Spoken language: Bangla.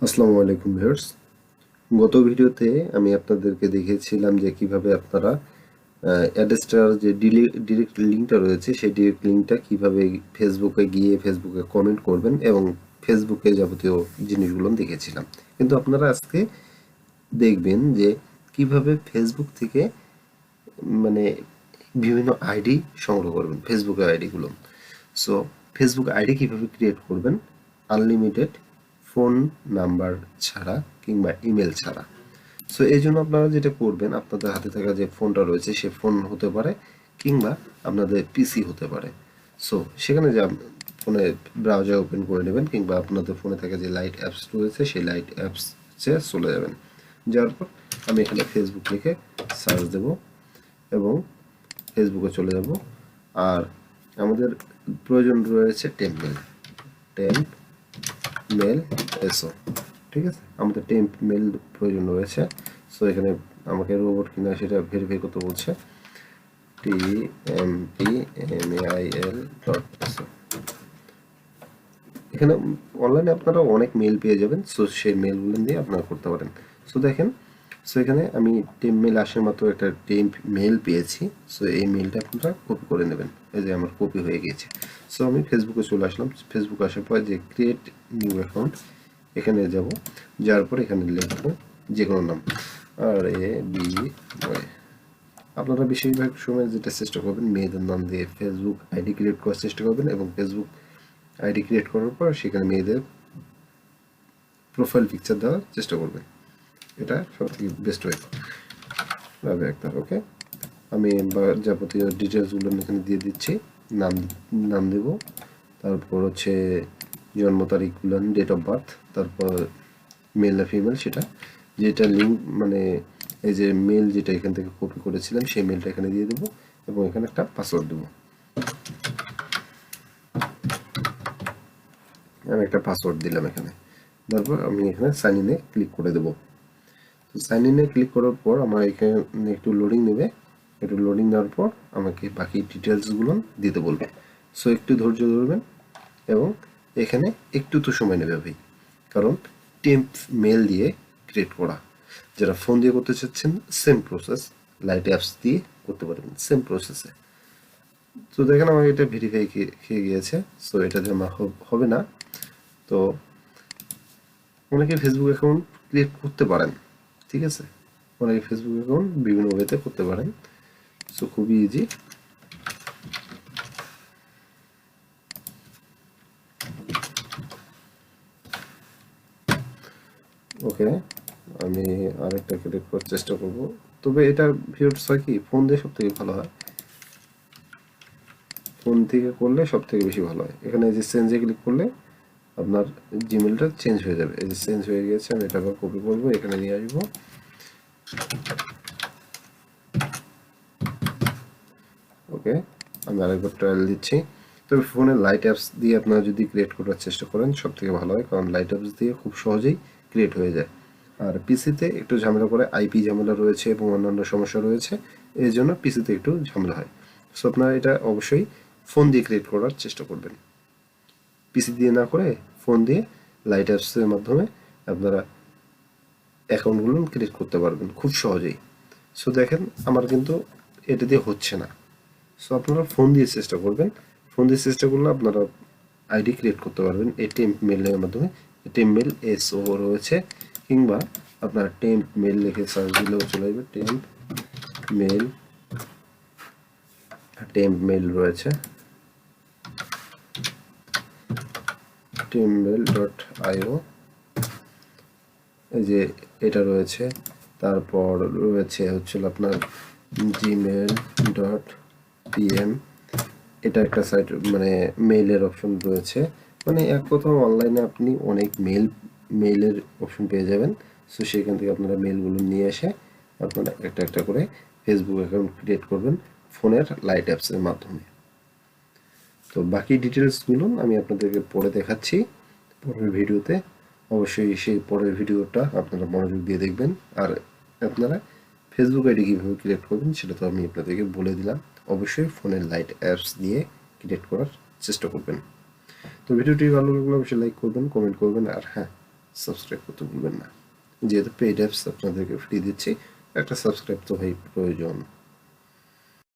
আসসালামু আলাইকুম ভিউয়ার্স। গত ভিডিওতে আমি আপনাদেরকে দেখিয়েছিলাম যে কিভাবে আপনারা অ্যাড্রেসটার যে ডিরেক্ট লিঙ্কটা রয়েছে সেই ডিরেক্ট লিঙ্কটা কিভাবে ফেসবুকে গিয়ে ফেসবুকে কমেন্ট করবেন এবং ফেসবুকে যাবতীয় জিনিসগুলো দেখেছিলাম। কিন্তু আপনারা আজকে দেখবেন যে কিভাবে ফেসবুক থেকে মানে বিভিন্ন আইডি সংগ্রহ করবেন, ফেসবুকের আইডিগুলো। সো ফেসবুক আইডি কিভাবে ক্রিয়েট করবেন আনলিমিটেড ফোন নাম্বার ছাড়া কিংবা ইমেল ছাড়া। সো এই জন্য আপনারা যেটা করবেন, আপনাদের হাতে থাকা যে ফোনটা রয়েছে সে ফোন হতে পারে কিংবা আপনাদের পিসি হতে পারে। সো সেখানে যে ফোনে ব্রাউজার ওপেন করে নেবেন কিংবা আপনাদের ফোনে থাকা যে লাইট অ্যাপস রয়েছে সেই লাইট অ্যাপসে চলে যাবেন। যাওয়ার পর আমি এখানে ফেসবুক লিখে সার্চ দেব এবং ফেসবুকে চলে যাব। আর আমাদের প্রয়োজন রয়েছে টেম্প মেল এসও, ঠিক আছে, আমাদের টেম্প মেল প্রয়োজন রয়েছে। সো এখানে আমাকে রোবট কিনা সেটা ভেরিফাই করতে বলছে। TMPMAIL.so এখানে অনলাইনে আপনারা অনেক মেল পেয়ে যাবেন। সো সেই মেলগুলো দিয়ে আপনারা করতে পারেন। সো দেখেন, সো এখানে আমি টেম্প মেল আসার মাত্র একটা টেম্প মেল পেয়েছি। সো এই মেলটা আপনারা কপি করে নেবেন। এই যে আমার কপি হয়ে গেছে। সো আমি ফেসবুকে চলে আসলাম। ফেসবুকে আসার পর যে ক্রিয়েট নিউ অ্যাকাউন্ট এখানে যাব। যাওয়ার পর এখানে লিখবো যে কোনো নাম, RABY। আপনারা বেশিরভাগ সময় যেটা চেষ্টা করবেন মেয়েদের নাম দিয়ে ফেসবুক আইডি ক্রিয়েট করার চেষ্টা করবেন এবং ফেসবুক আইডি ক্রিয়েট করার পর সেখানে মেয়েদের প্রোফাইল পিকচার দেওয়ার চেষ্টা করবেন। এটা সবথেকে বেস্ট ওয়ে। রাবে আক্তার, ওকে। আমি যাবতীয় ডিটেলসগুলো এখানে দিয়ে দিচ্ছি। নাম নাম দেব, তারপর হচ্ছে জন্ম তারিখগুলো, ডেট অফ বার্থ, তারপর মেল না ফিমেল সেটা, যেটা লিঙ্ক মানে এই যে মেল যেটা এখান থেকে কপি করেছিলাম সেই মেলটা এখানে দিয়ে দেবো এবং এখানে একটা পাসওয়ার্ড দেবো। আমি একটা পাসওয়ার্ড দিলাম এখানে। তারপর আমি এখানে সাইন ইনে ক্লিক করে দেবো। তো সাইন ইনে ক্লিক করার পর আমার এখানে একটু লোডিং নেবে। একটু লোডিং নেওয়ার পর আমাকে বাকি ডিটেলসগুলো দিতে বলবে। সো একটু ধৈর্য ধরবেন এবং এখানে একটু তো সময় নেবে ভাই, কারণ টেম্প মেল দিয়ে ক্রিয়েট করা। যারা ফোন দিয়ে করতে চাচ্ছেন সেম প্রসেস, লাইট অ্যাপস দিয়ে করতে পারবেন সেম প্রসেসে। তো দেখেন আমার এটা ভেরিফাই খেয়ে গিয়েছে। সো এটা দিয়ে আমার হবে না। তো অনেকে ফেসবুক অ্যাকাউন্ট ক্রিয়েট করতে পারেন, ঠিক আছে, অনেকে ফেসবুক অ্যাকাউন্ট বিভিন্ন ওয়েতে করতে পারেন। সো খুবই ইজি। ওকে, আমি আরেকটা ক্রিয়েট করার চেষ্টা করব। তবে এটার ভিউস হয় কি, ফোন দিয়ে সব থেকে ভালো হয়, ফোন থেকে করলে সব থেকে বেশি ভালো হয়। এখানে এই যে চেঞ্জে ক্লিক করলে আপনার জিমেলটা চেঞ্জ হয়ে যাবে। এই যে চেঞ্জ হয়ে গেছে, আমি এটা আবার কপি করবো, এখানে নিয়ে আসবো। ওকে, আমি আরেকবার ট্রায়াল দিচ্ছি। তবে ফোনে লাইট অ্যাপস দিয়ে আপনারা যদি ক্রিয়েট করার চেষ্টা করেন সব থেকে ভালো হয়, কারণ লাইট অ্যাপস দিয়ে খুব সহজেই ক্রিয়েট হয়ে যায়। আর পিসিতে একটু ঝামেলা করে, আইপি ঝামেলা রয়েছে এবং অন্যান্য সমস্যা রয়েছে, এই জন্য পিসিতে একটু ঝামেলা হয়। সো আপনারা এটা অবশ্যই ফোন দিয়ে ক্রিয়েট করার চেষ্টা করবেন, পিসি দিয়ে না করে ফোন দিয়ে লাইট অ্যাপসের মাধ্যমে আপনারা অ্যাকাউন্টগুলো ক্রিয়েট করতে পারবেন খুব সহজেই। সো দেখেন আমার কিন্তু এটা দিয়ে হচ্ছে না। সো আপনারা ফোন দিয়ে চেষ্টা করবেন। ফোন দিয়ে চেষ্টা করলে আপনারা আইডি ক্রিয়েট করতে পারবেন এই টেম্প মেলের মাধ্যমে। টেম্প মেল এসও রয়েছে, কিংবা আপনার টেম্প মেল লিখে সার্চ দিলেও চলে যাবে। মেল টেম্প মেল রয়েছে, tempmail.io, এই যে এটা রয়েছে। তারপর রয়েছে হচ্ছে আপনার gmail.pm, এটা একটা সাইট, মানে মেইলের অপশন রয়েছে। মানে এক কথা অনলাইনে আপনি অনেক মেইলের অপশন পেয়ে যাবেন। সো সেখান থেকে আপনারা মেইলগুলো নিয়ে এসে আপনারা একটা একটা করে ফেসবুক অ্যাকাউন্ট ক্রিয়েট করবেন ফোনের লাইট অ্যাপসের মাধ্যমে। তো বাকি ডিটেলসগুলো আমি আপনাদেরকে পরে দেখাচ্ছি পরের ভিডিওতে। অবশ্যই সেই পরের ভিডিওটা আপনারা মনোযোগ দিয়ে দেখবেন। আর আপনারা ফেসবুক আইডি কীভাবে ক্রিয়েট করবেন সেটা তো আমি আপনাদেরকে বলে দিলাম। অবশ্যই ফোনের লাইট অ্যাপস দিয়ে ক্রিয়েট করার চেষ্টা করবেন। তো ভিডিওটি ভালো লাগলে অবশ্যই লাইক করবেন, কমেন্ট করবেন। আর হ্যাঁ, সাবস্ক্রাইব করতে ভুলবেন না। যেহেতু পেইড অ্যাপস আপনাদেরকে ফ্রি দিচ্ছি, একটা সাবস্ক্রাইব তো ভাই প্রয়োজন।